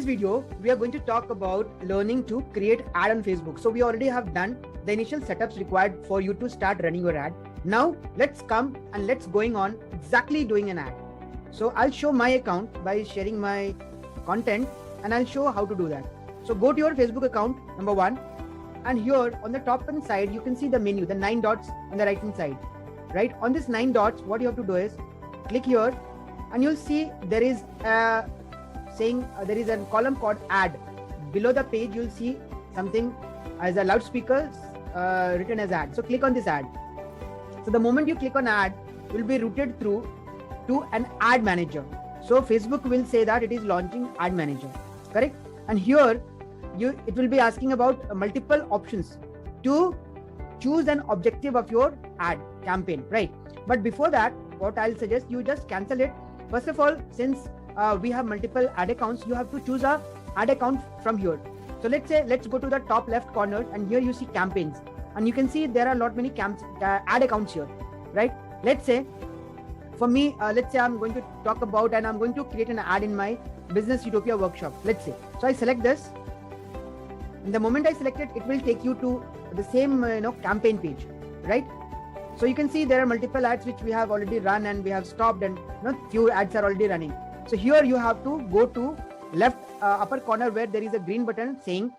video, we are going to talk about learning to create ad on Facebook. So we already have done the initial setups required for you to start running your ad. Now let's come and let's going on exactly doing an ad. So I'll show my account by sharing my content and I'll show how to do that. So go to your Facebook account, number one, and here on the top hand side, you can see the menu, the 9 dots on the right hand side, right? On this 9 dots, what you have to do is click here and you'll see there is a there is a column called ad. Below the page, you'll see something as a loudspeaker written as ad. So click on this ad. So the moment you click on ad, you'll be routed through to an ad manager. So Facebook will say that it is launching ad manager, correct? And here it will be asking about multiple options to choose an objective of your ad campaign, right? But before that, what I'll suggest you just cancel it. First of all, since we have multiple ad accounts, you have to choose a ad account from here. So let's go to the top left corner and here you see campaigns and you can see there are a lot many ad accounts here, right? Let's say for me, let's say I'm going to talk about and I'm going to create an ad in my Business Utopia workshop, let's say. So I select this. And the moment I select it, it will take you to the same campaign page, right? So you can see there are multiple ads which we have already run and we have stopped and few ads are already running. So here you have to go to left upper corner where there is a green button saying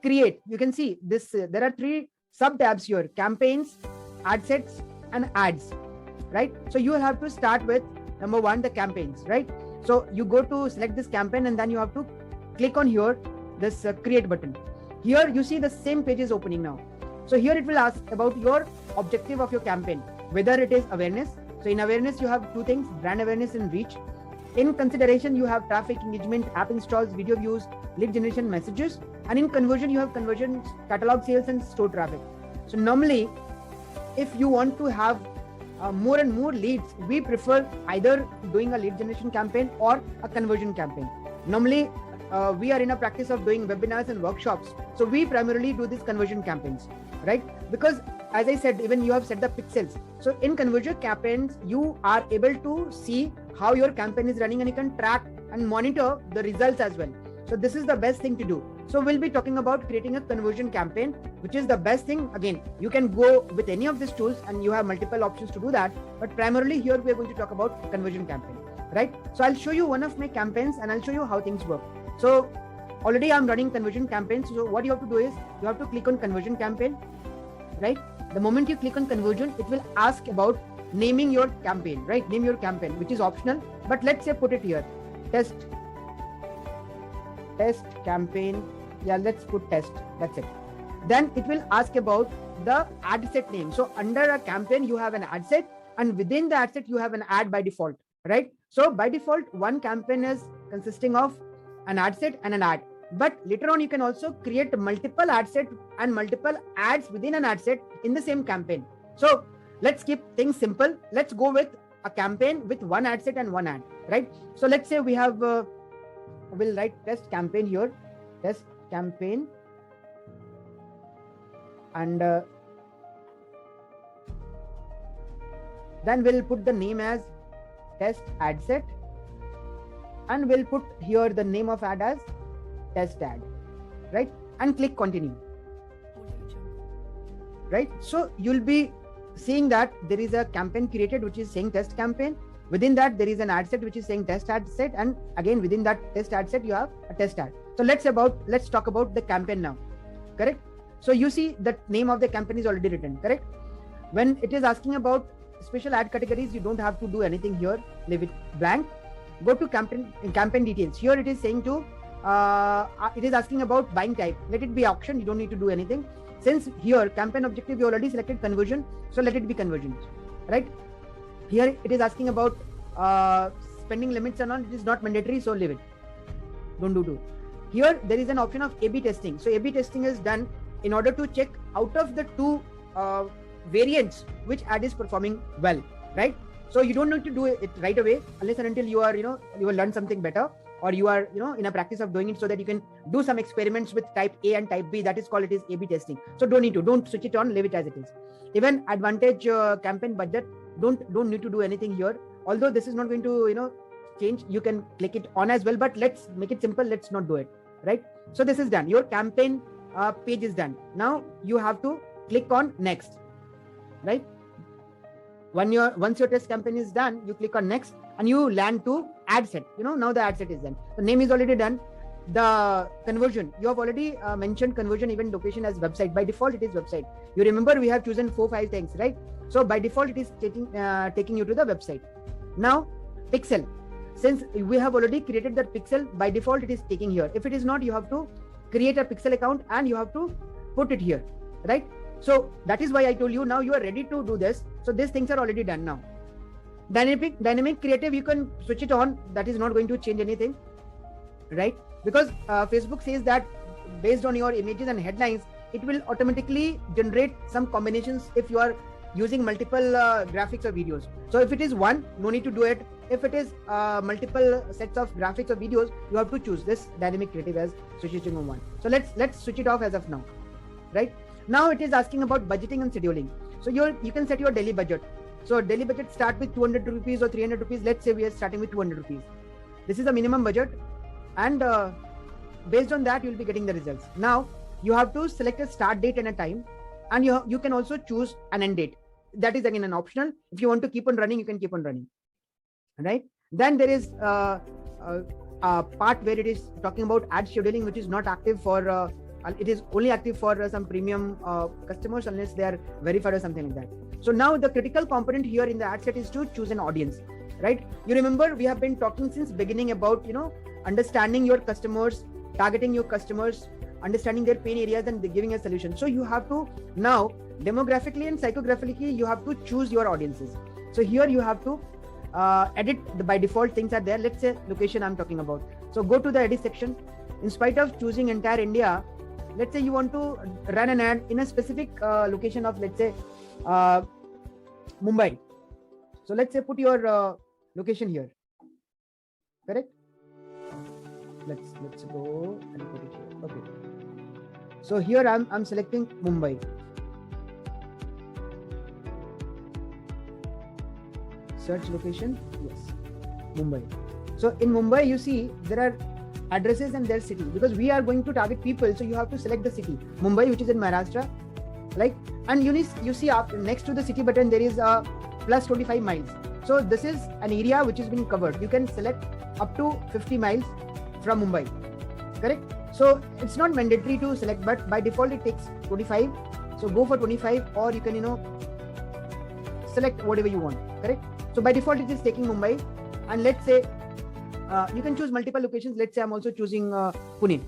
create. You can see this. There are 3 sub tabs here: campaigns, ad sets, and ads, right? So you have to start with number 1, the campaigns, right? So you go to select this campaign and then you have to click on here this create button. Here you see the same page is opening now. So here it will ask about your objective of your campaign, whether it is awareness. So in awareness, you have 2 things: brand awareness and reach. In consideration, you have traffic, engagement, app installs, video views, lead generation, messages. And in conversion, you have conversions, catalog sales, and store traffic. So normally, if you want to have more and more leads, we prefer either doing a lead generation campaign or a conversion campaign. Normally, we are in a practice of doing webinars and workshops. So we primarily do these conversion campaigns, right? Because as I said, even you have set the pixels. So in conversion campaigns, you are able to see how your campaign is running and you can track and monitor the results as well. So this is the best thing to do. So we'll be talking about creating a conversion campaign, which is the best thing. Again, you can go with any of these tools and you have multiple options to do that. But primarily here, we are going to talk about conversion campaign, right? So I'll show you one of my campaigns and I'll show you how things work. So already I'm running conversion campaigns. So what you have to do is you have to click on conversion campaign, right? The moment you click on conversion, it will ask about naming your campaign, right? Name your campaign, which is optional, but let's say put it here, test campaign. Yeah, let's put test. That's it. Then it will ask about the ad set name. So under a campaign, you have an ad set and within the ad set, you have an ad by default, right? So by default, one campaign is consisting of an ad set and an ad. But later on, you can also create multiple ad set and multiple ads within an ad set in the same campaign. So let's keep things simple. Let's go with a campaign with one ad set and one ad, right? So let's say we have, we'll write test campaign here, test campaign. And then we'll put the name as test ad set. And we'll put here the name of ad as test ad, right? And click continue, right? So you'll be seeing that there is a campaign created which is saying test campaign. Within that, there is an ad set which is saying test ad set, and again within that test ad set you have a test ad. So let's talk about the campaign now, correct? So you see the name of the campaign is already written, correct? When it is asking about special ad categories, you don't have to do anything here, leave it blank. Go to campaign details. Here it is saying to it is asking about buying type. Let it be auction. You don't need to do anything. Since here campaign objective you already selected conversion, so let it be conversions, right? Here it is asking about spending limits and all. It is not mandatory, so leave it. Don't do. Here there is an option of A/B testing. So A/B testing is done in order to check out of the 2 variants which ad is performing well, right? So you don't need to do it right away unless and until you are, you will learn something better, or you are, in a practice of doing it so that you can do some experiments with type A and type B. That is called A/B testing. So don't switch it on, leave it as it is. Even advantage campaign budget, don't need to do anything here. Although this is not going to, change, you can click it on as well, but let's make it simple. Let's not do it, right? So this is done. Your campaign page is done. Now you have to click on next, right? Once your test campaign is done, you click on next and you land to ad set. Now the ad set is done. The name is already done. The conversion, you have already mentioned conversion event location as website. By default, it is website. You remember we have chosen 4-5 things, right? So by default, it is taking you to the website. Now pixel, since we have already created that pixel, by default it is taking here. If it is not, you have to create a pixel account and you have to put it here, right? So that is why I told you now you are ready to do this. So these things are already done now. Dynamic creative, you can switch it on. That is not going to change anything, right? Because Facebook says that based on your images and headlines, it will automatically generate some combinations if you are using multiple graphics or videos. So if it is one, no need to do it. If it is multiple sets of graphics or videos, you have to choose this dynamic creative as switching on one. So let's switch it off as of now, right? Now it is asking about budgeting and scheduling. So you can set your daily budget. So daily budget start with 200 rupees or 300 rupees. Let's say we are starting with 200 rupees. This is the minimum budget, and based on that, you will be getting the results. Now you have to select a start date and a time, and you can also choose an end date. That is again an optional. If you want to keep on running, you can keep on running, right? Then there is a part where it is talking about ad scheduling, which is not active for it is only active for some premium customers unless they are verified or something like that. So now the critical component here in the ad set is to choose an audience, right? You remember we have been talking since beginning about understanding your customers, targeting your customers, understanding their pain areas and giving a solution. So you have to now demographically and psychographically you have to choose your audiences. So here you have to edit by default things are there. Let's say location I'm talking about. So go to the edit section. In spite of choosing entire India, let's say you want to run an ad in a specific location of, let's say, Mumbai. So let's say put your location here. Correct? Let's go and put it here. Okay. So here I'm selecting Mumbai. Search location. Yes, Mumbai. So in Mumbai, you see there are addresses and their city, because we are going to target people. So you have to select the city, Mumbai, which is in Maharashtra, like, and you see up next to the city button there is a plus 25 miles. So this is an area which is being covered. You can select up to 50 miles from Mumbai, correct? So it's not mandatory to select, but by default it takes 25. So go for 25, or you can select whatever you want, correct? So by default it is taking Mumbai, and let's say you can choose multiple locations. Let's say I'm also choosing Pune,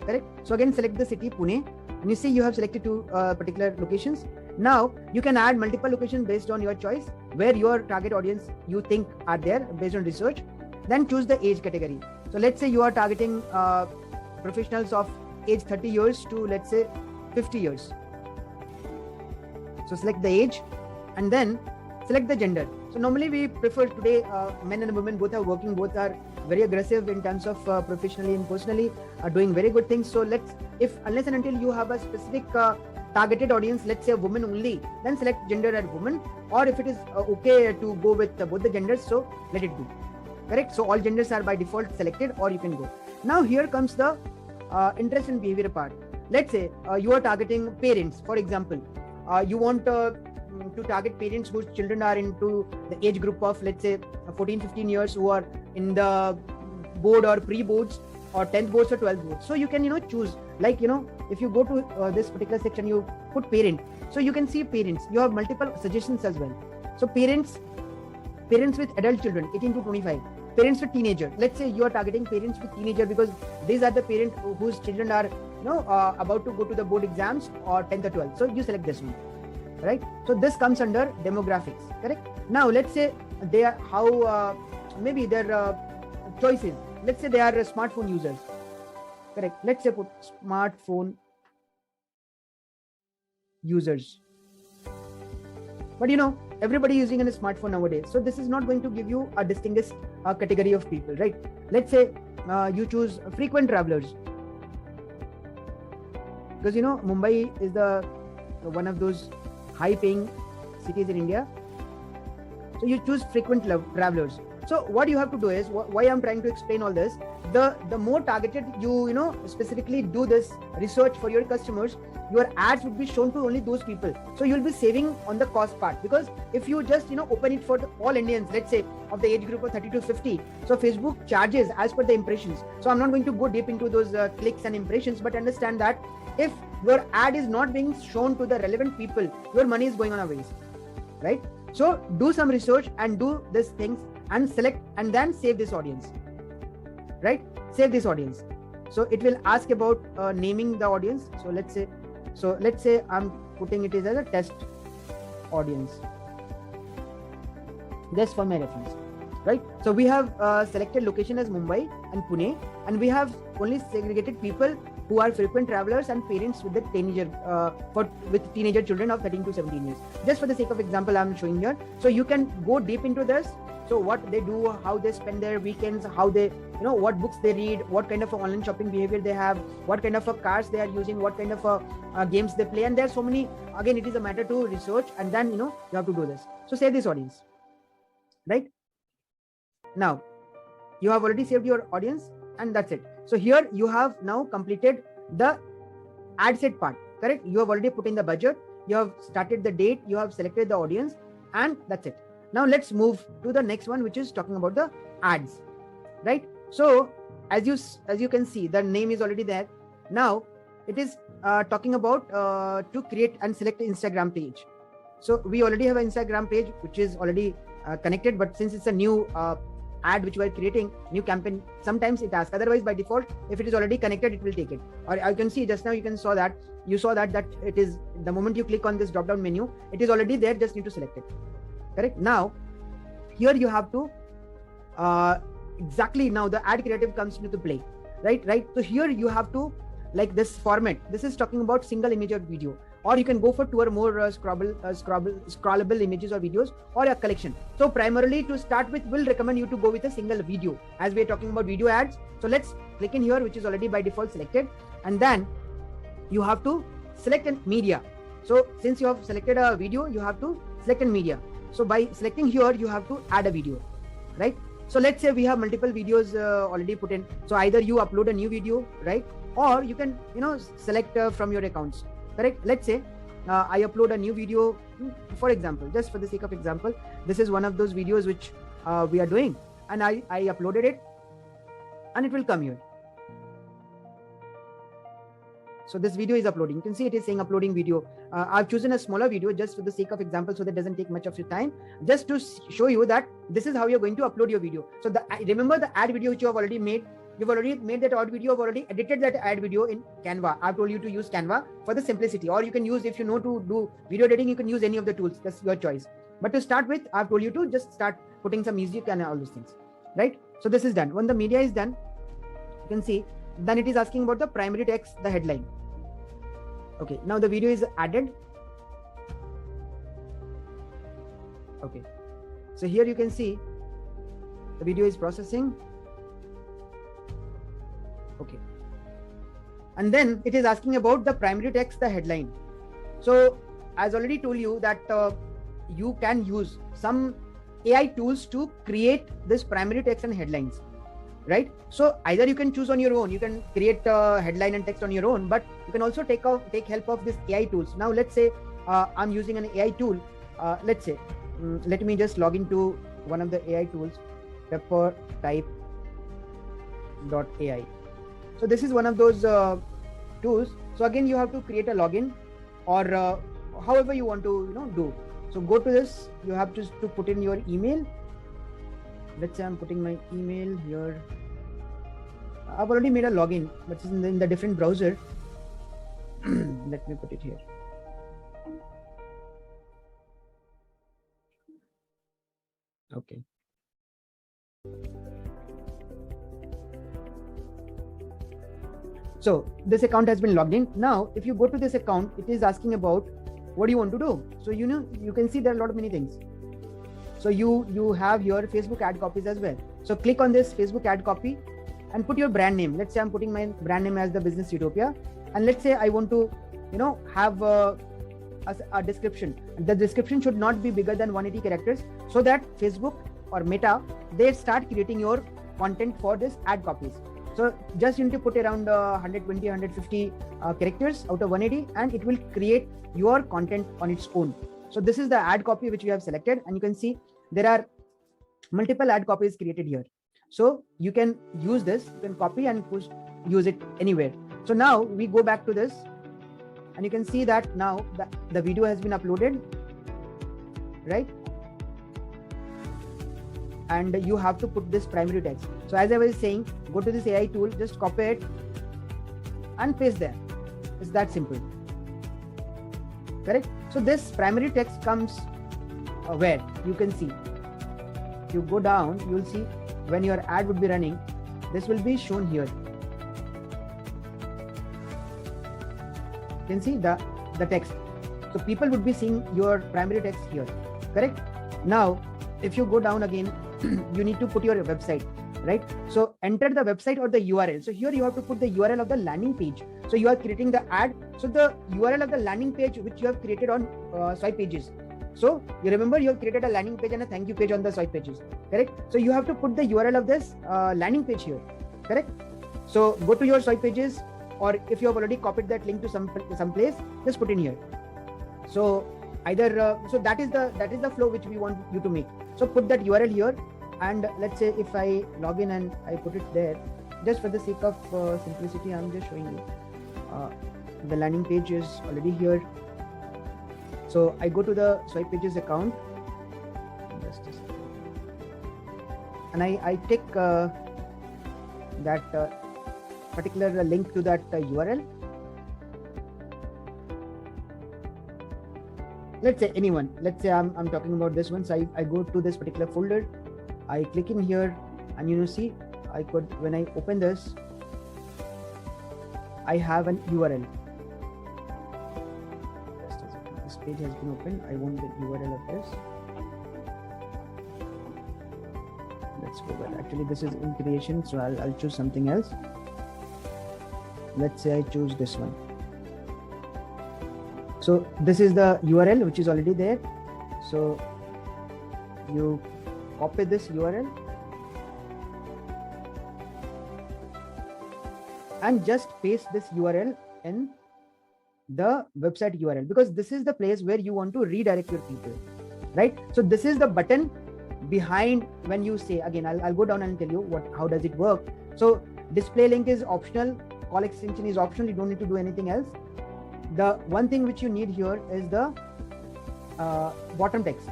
correct? So again select the city Pune, and you see you have selected two particular locations. Now you can add multiple locations based on your choice, where your target audience you think are there based on research. Then choose the age category. So let's say you are targeting professionals of age 30 years to, let's say, 50 years. So select the age and then select the gender. So normally we prefer today men and women both are working, both are very aggressive in terms of professionally and personally are doing very good things. So unless and until you have a specific targeted audience, let's say a woman only, then select gender as woman, or if it is okay to go with both the genders, so let it be, correct? So all genders are by default selected, or you can go. Now here comes the interest and behavior part. Let's say you are targeting parents, for example. You want to target parents whose children are into the age group of, let's say, 14-15 years, who are in the board or pre-boards or 10th boards or 12th boards. So you can choose, like, if you go to this particular section, you put parent, so you can see parents. You have multiple suggestions as well. So parents with adult children 18 to 25, parents with teenager. Let's say you are targeting parents with teenager because these are the parents whose children are about to go to the board exams or 10th or 12th. So you select this one, right? So this comes under demographics, correct? Now let's say they are maybe their choices. Let's say they are smartphone users, correct? Let's say put smartphone users. But everybody using a smartphone nowadays, so this is not going to give you a distinguished category of people, right? Let's say you choose frequent travelers, because Mumbai is the one of those high paying cities in India. So you choose frequent travelers. So what you have to do is, why I'm trying to explain all this, the more targeted you specifically do this research for your customers, your ads would be shown to only those people. So you'll be saving on the cost part, because if you just open it for all Indians, let's say of the age group of 30 to 50, so Facebook charges as per the impressions. So I'm not going to go deep into those clicks and impressions, but understand that if your ad is not being shown to the relevant people, your money is going on a waste, right? So do some research and do these things and select and then save this audience, right? Save this audience. So it will ask about naming the audience. So let's say I'm putting it as a test audience, just for my reference, right? So we have selected location as Mumbai and Pune, and we have only segregated people who are frequent travelers and parents with the with teenager children of 13 to 17 years. Just for the sake of example, I'm showing here. So you can go deep into this. So what they do, how they spend their weekends, how they, what books they read, what kind of online shopping behavior they have, what kind of cars they are using, what kind of games they play. And there are so many, again, it is a matter to research, and then, you have to do this. So save this audience, right? Now, you have already saved your audience, and that's it. So here you have now completed the ad set part, correct? You have already put in the budget, you have started the date, you have selected the audience, and that's it. Now let's move to the next one, which is talking about the ads, right? So as you can see, the name is already there. Now it is talking about to create and select an Instagram page. So we already have an Instagram page which is already connected, but since it's a new ad which we are creating, new campaign, sometimes it asks. Otherwise, by default, if it is already connected, it will take it. Or I can see just now, you saw that it is, the moment you click on this drop down menu, it is already there, just need to select it. Correct? Now here you have to exactly, now the ad creative comes into play, right? So here you have to, like this format, this is talking about single image or video, or you can go for two or more scrollable images or videos, or a collection. So primarily, to start with, we'll recommend you to go with a single video, as we are talking about video ads. So let's click in here, which is already by default selected, and then you have to select a media. So since you have selected a video, you have to select a media. So by selecting here, you have to add a video, right? So let's say we have multiple videos already put in. So either you upload a new video, right? Or you can, select from your accounts, correct? Let's say I upload a new video, for example, just for the sake of example, this is one of those videos which we are doing, and I uploaded it, and it will come here. So this video is uploading. You can see it is saying uploading video. I've chosen a smaller video just for the sake of example, so that doesn't take much of your time, just to show you that this is how you're going to upload your video. So remember the ad video which you have already made. You've already made that ad video, you've already edited that ad video in Canva. I've told you to use Canva for the simplicity, or you can use, if you know to do video editing, you can use any of the tools. That's your choice. But to start with, I've told you to just start putting some music and all those things, right? So this is done. When the media is done, you can see, then it is asking about the primary text, the headline. Okay, now the video is added. Okay, so here you can see the video is processing. Okay, and then it is asking about the primary text, the headline. So as already told you that you can use some AI tools to create this primary text and headlines, right? So either you can choose on your own, you can create a headline and text on your own, but you can also take help of this AI tools. Now let's say I'm using an AI tool. Let's say let me just log into one of the AI tools, peppertype.ai. So this is one of those tools. So again, you have to create a login, or however you want to do. So go to this, you have to put in your email. Let's say I'm putting my email here. I've already made a login, but it's in the different browser. Let me put it here. Okay. So this account has been logged in. Now, if you go to this account, it is asking about what do you want to do. So you can see there are a lot of many things. So you have your Facebook ad copies as well. So click on this Facebook ad copy and put your brand name. Let's say I'm putting my brand name as the Business Utopia, and let's say I want to have a description. The description should not be bigger than 180 characters, so that Facebook or Meta, they start creating your content for this ad copies. So just you need to put around 120, 150 characters out of 180, and it will create your content on its own. So this is the ad copy which we have selected, and you can see there are multiple ad copies created here. So you can use this, you can copy and use it anywhere. So now we go back to this, and you can see that now the video has been uploaded, right? And you have to put this primary text. So as I was saying, go to this AI tool, just copy it and paste there. It's that simple. Correct? So this primary text comes where you can see. If you go down, you will see when your ad would be running, this will be shown here. You can see the text. So people would be seeing your primary text here. Correct? Now, if you go down again, you need to put your website, right? So enter the website or the URL. So here you have to put the URL of the landing page. So you are creating the ad. So the URL of the landing page which you have created on swipe pages. So you remember you have created a landing page and a thank you page on the swipe pages, correct? So you have to put the URL of this landing page here, correct? So go to your swipe pages, or if you have already copied that link to some place, just put in here. So either so that is the flow which we want you to make. So put that URL here, and let's say if I log in and I put it there, just for the sake of simplicity, I'm just showing you. The landing page is already here. So I go to the swipe pages account, and I take that particular link to that URL. Let's say anyone. Let's say I'm talking about this one. So I go to this particular folder. I click in here, and you see I could, when I open this, I have an URL. This page has been opened. I want the URL of this. Let's go back. Actually, this is in creation, so I'll choose something else. Let's say I choose this one. So this is the URL which is already there. So you copy this URL and just paste this URL in the website URL, because this is the place where you want to redirect your people, right? So this is the button behind when you say, again, I'll go down and tell you how does it work. So display link is optional, call extension is optional, you don't need to do anything else. The one thing which you need here is the bottom text,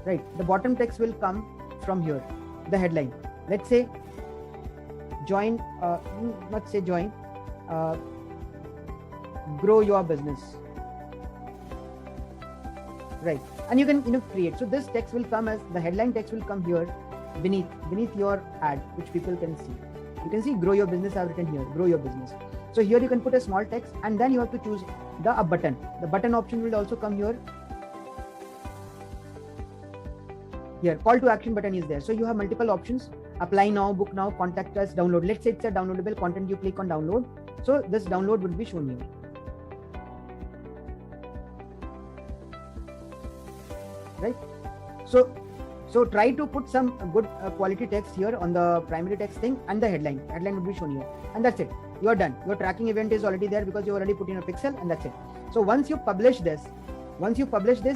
right? The bottom text will come from here, the headline. Let's say join, let's say join, grow your business, right? And you can create. So this text will come as the headline text will come here beneath your ad, which people can see. You can see grow your business. I've written here, grow your business. So here you can put a small text, and then you have to choose the button. The button option will also come here. Here, call to action button is there. So you have multiple options: apply now, book now, contact us, download. Let's say it's a downloadable content. You click on download. So this download would be shown here. Right? So try to put some good quality text here on the primary text thing, and the headline would be shown here, and that's it. You are done. Your tracking event is already there because you already put in a pixel, and that's it. So once you publish this,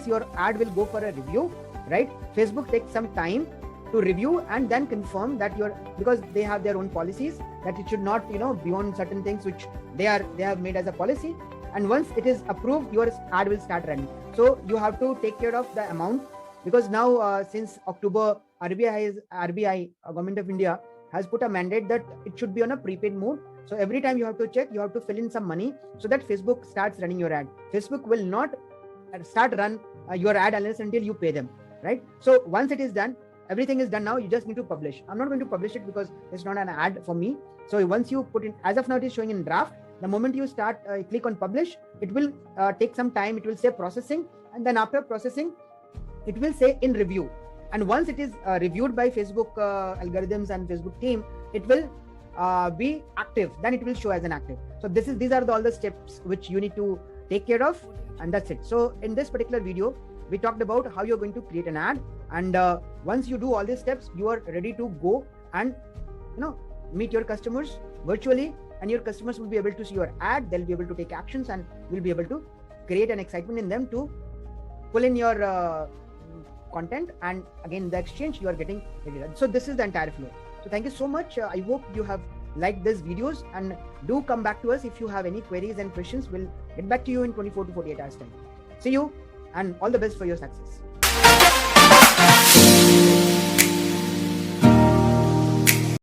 your ad will go for a review, right? Facebook takes some time to review and then confirm that because they have their own policies that it should not, beyond certain things which they have made as a policy. And once it is approved, your ad will start running. So you have to take care of the amount, because now since October, RBI, Government of India, has put a mandate that it should be on a prepaid mode. So every time you have to check, you have to fill in some money so that Facebook starts running your ad. Facebook will not run your ad unless until you pay them, right? So once it is done, everything is done now, you just need to publish. I'm not going to publish it because it's not an ad for me. So once you put in, as of now it is showing in draft. The moment you start, click on publish, it will take some time. It will say processing, and then after processing, it will say in review. And once it is reviewed by Facebook algorithms and Facebook team, it will be active. Then it will show as an active. So these are all the steps which you need to take care of, and that's it. So in this particular video, we talked about how you're going to create an ad, and once you do all these steps, you are ready to go and meet your customers virtually, and your customers will be able to see your ad. They'll be able to take actions, and you'll be able to create an excitement in them to pull in your content, and again the exchange you are getting ready. So this is the entire flow. So thank you so much. I hope you have liked these videos, and do come back to us if you have any queries and questions. We'll get back to you in 24 to 48 hours time. See you, and all the best for your success.